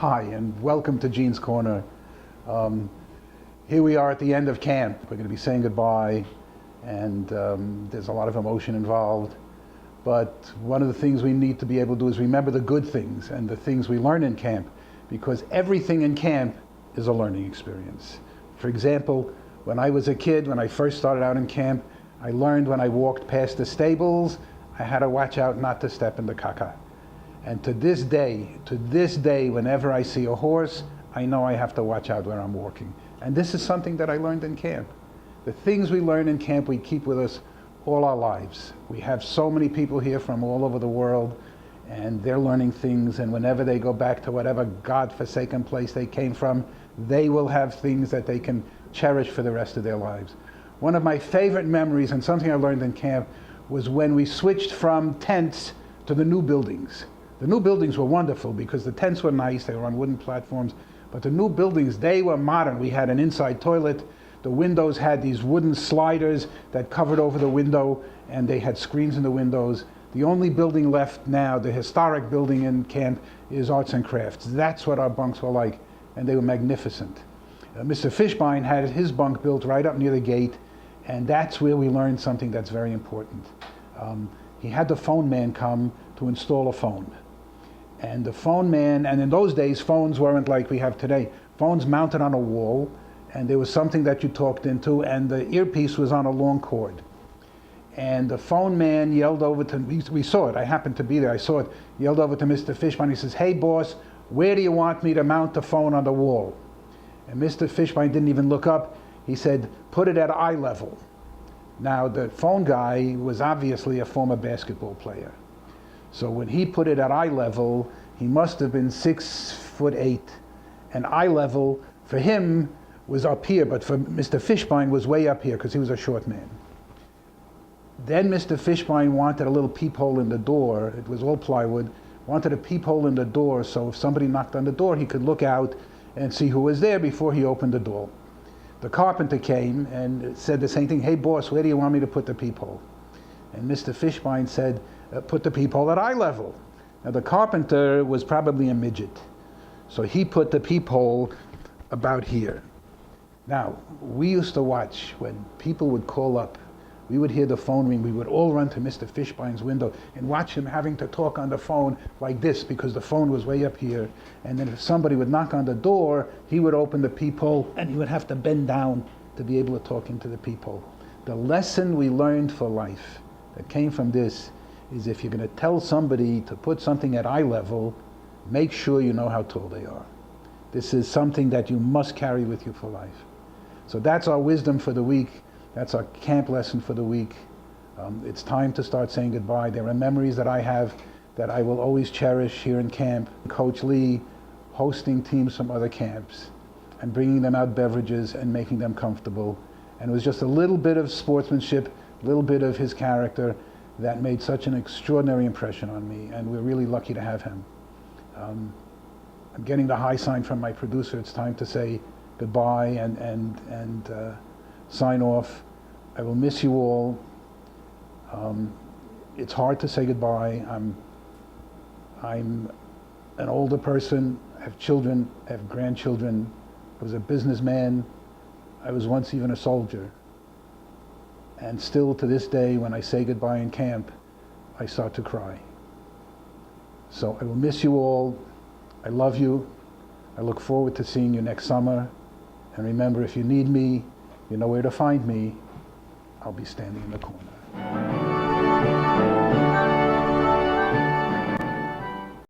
Hi, and welcome to Gene's Corner. Here we are at the end of camp. We're going to be saying goodbye, and there's a lot of emotion involved. But one of the things we need to be able to do is remember the good things and the things we learn in camp, because everything in camp is a learning experience. For example, when I was a kid, when I first started out in camp, I learned when I walked past the stables, I had to watch out not to step in the caca. And to this day, whenever I see a horse, I know I have to watch out where I'm walking. And this is something that I learned in camp. The things we learn in camp, we keep with us all our lives. We have so many people here from all over the world, and they're learning things, and whenever they go back to whatever God-forsaken place they came from, they will have things that they can cherish for the rest of their lives. One of my favorite memories, and something I learned in camp, was when we switched from tents to the new buildings. The new buildings were wonderful because the tents were nice, they were on wooden platforms, but the new buildings, they were modern. We had an inside toilet, the windows had these wooden sliders that covered over the window, and they had screens in the windows. The only building left now, the historic building in camp, is arts and crafts. That's what our bunks were like, and they were magnificent. Mr. Fishbein had his bunk built right up near the gate, and that's where we learned something that's very important. He had the phone man come to install a phone. And the phone man, and in those days, phones weren't like we have today. Phones mounted on a wall, and there was something that you talked into, and the earpiece was on a long cord. And the phone man yelled over to, we saw it, I happened to be there, I saw it, yelled over to Mr. Fishbein, he says, "Hey boss, where do you want me to mount the phone on the wall?" And Mr. Fishbein didn't even look up, he said, "Put it at eye level." Now the phone guy was obviously a former basketball player. So when he put it at eye level, he must have been 6'8", and eye level for him was up here, but for Mr. Fishbein was way up here because he was a short man. Then Mr. Fishbein wanted a little peephole in the door. It was all plywood. Wanted a peephole in the door so if somebody knocked on the door, he could look out and see who was there before he opened the door. The carpenter came and said the same thing. "Hey boss, where do you want me to put the peephole?" And Mr. Fishbein said, "Put the peephole at eye level." Now the carpenter was probably a midget, so he put the peephole about here. Now, we used to watch when people would call up. We would hear the phone ring. We would all run to Mr. Fishbein's window and watch him having to talk on the phone like this because the phone was way up here. And then if somebody would knock on the door, he would open the peephole and he would have to bend down to be able to talk into the peephole. The lesson we learned for life that came from this is if you're going to tell somebody to put something at eye level, make sure you know how tall they are. This is something that you must carry with you for life. So that's our wisdom for the week. That's our camp lesson for the week. It's time to start saying goodbye. There are memories that I have that I will always cherish here in camp. Coach Lee hosting teams from other camps and bringing them out beverages and making them comfortable. And it was just a little bit of sportsmanship, a little bit of his character that made such an extraordinary impression on me, and we're really lucky to have him. I'm getting the high sign from my producer. It's time to say goodbye and sign off. I will miss you all. It's hard to say goodbye. I'm an older person, I have children, I have grandchildren. I was a businessman. I was once even a soldier. And still to this day, when I say goodbye in camp, I start to cry. So I will miss you all. I love you. I look forward to seeing you next summer. And remember, if you need me, you know where to find me. I'll be standing in the corner.